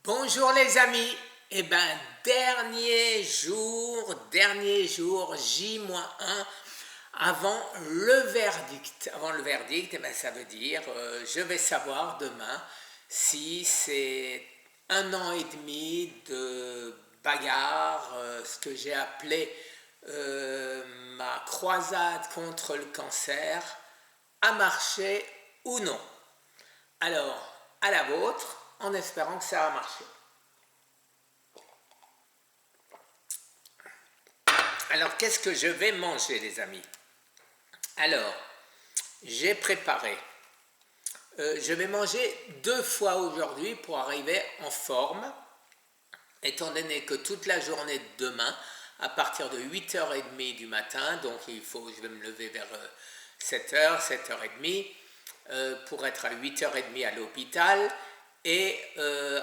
Bonjour les amis, eh ben dernier jour, J-1 avant le verdict. Avant le verdict, eh ben, ça veut dire je vais savoir demain si c'est 1 an et demi de bagarre, ce que j'ai appelé ma croisade contre le cancer, a marché ou non. Alors, à la vôtre, en espérant que ça va marcher. Alors, qu'est-ce que je vais manger, les amis? Alors, j'ai préparé. Je vais manger 2 fois aujourd'hui pour arriver en forme, étant donné que toute la journée de demain, à partir de 8h30 du matin, donc je vais me lever vers 7h, 7h30, pour être à 8h30 à l'hôpital, et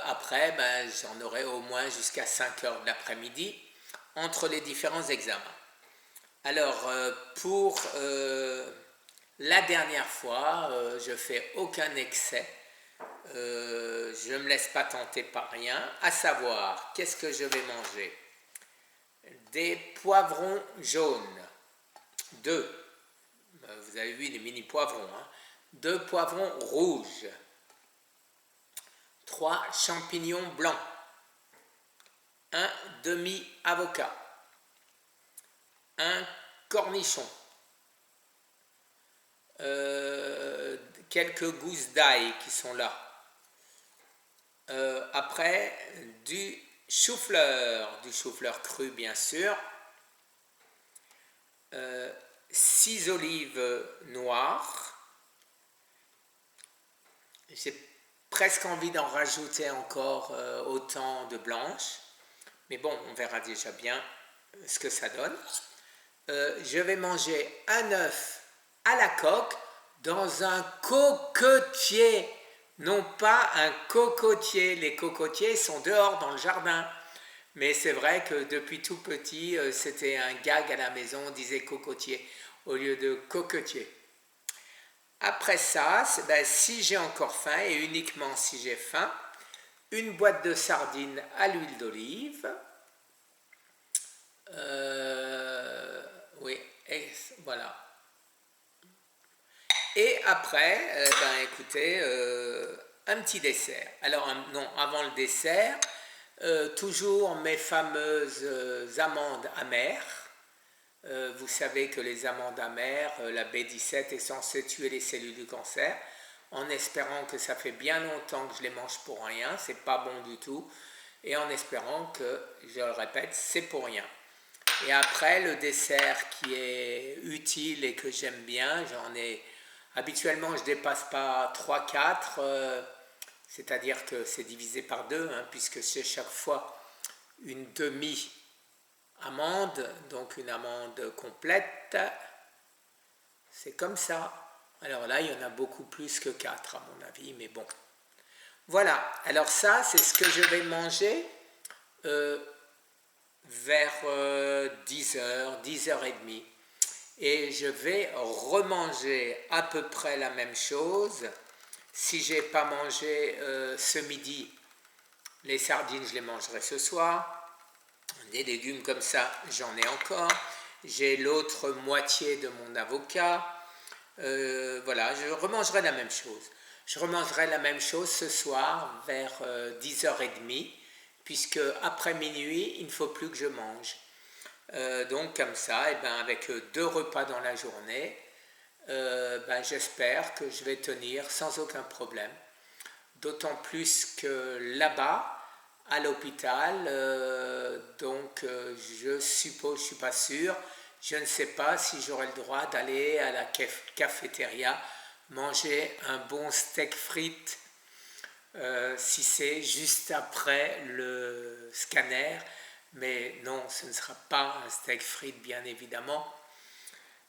après, j'en aurai au moins jusqu'à 5h de l'après-midi, entre les différents examens. Alors, pour la dernière fois, je fais aucun excès, je ne me laisse pas tenter par rien, à savoir, qu'est-ce que je vais manger? Des poivrons jaunes, 2, vous avez vu les mini poivrons, 2 poivrons rouges, 3 champignons blancs, un demi-avocat, un cornichon, quelques gousses d'ail qui sont là. Après, du chou-fleur cru bien sûr, 6 olives noires. J'ai presque envie d'en rajouter encore autant de blanches, mais bon, on verra déjà bien ce que ça donne. Je vais manger un œuf à la coque dans un cocotier, non pas un cocotier. Les cocotiers sont dehors dans le jardin, mais c'est vrai que depuis tout petit, c'était un gag à la maison, on disait cocotier au lieu de cocotier. Après ça, si j'ai encore faim, et uniquement si j'ai faim, une boîte de sardines à l'huile d'olive. Oui, et voilà. Et après, écoutez, un petit dessert. Alors, non, avant le dessert, toujours mes fameuses amandes amères. Vous savez que les amandes amères, la B17 est censée tuer les cellules du cancer, en espérant que ça fait bien longtemps que je les mange pour rien, c'est pas bon du tout, et en espérant que, je le répète, c'est pour rien. Et après, le dessert qui est utile et que j'aime bien, habituellement je ne dépasse pas 3-4, c'est-à-dire que c'est divisé par 2, puisque c'est chaque fois une demi-amande, donc une amande complète, c'est comme ça. Alors là, il y en a beaucoup plus que 4 à mon avis, mais bon. Voilà, alors ça, c'est ce que je vais manger vers 10h, 10h30. Et je vais remanger à peu près la même chose. Si je n'ai pas mangé ce midi, les sardines, je les mangerai ce soir. Des légumes comme ça, j'en ai encore. J'ai l'autre moitié de mon avocat. Voilà, je remangerai la même chose. Je remangerai la même chose ce soir vers 10h30, puisque après minuit, il ne faut plus que je mange. Donc comme ça, avec 2 repas dans la journée, j'espère que je vais tenir sans aucun problème. D'autant plus que là-bas, à l'hôpital, je suppose, je ne suis pas sûr, je ne sais pas si j'aurai le droit d'aller à la cafétéria manger un bon steak frites, si c'est juste après le scanner, mais non, ce ne sera pas un steak frites bien évidemment,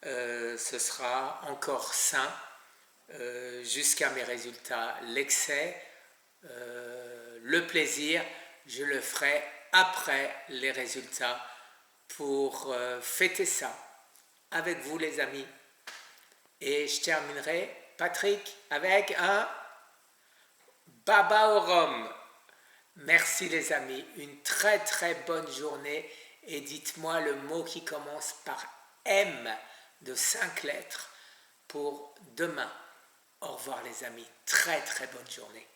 ce sera encore sain jusqu'à mes résultats. L'excès, le plaisir, je le ferai après les résultats pour fêter ça avec vous les amis. Et je terminerai, Patrick, avec un baba au rhum. Merci les amis, une très très bonne journée et dites-moi le mot qui commence par M de 5 lettres pour demain. Au revoir les amis, très très bonne journée.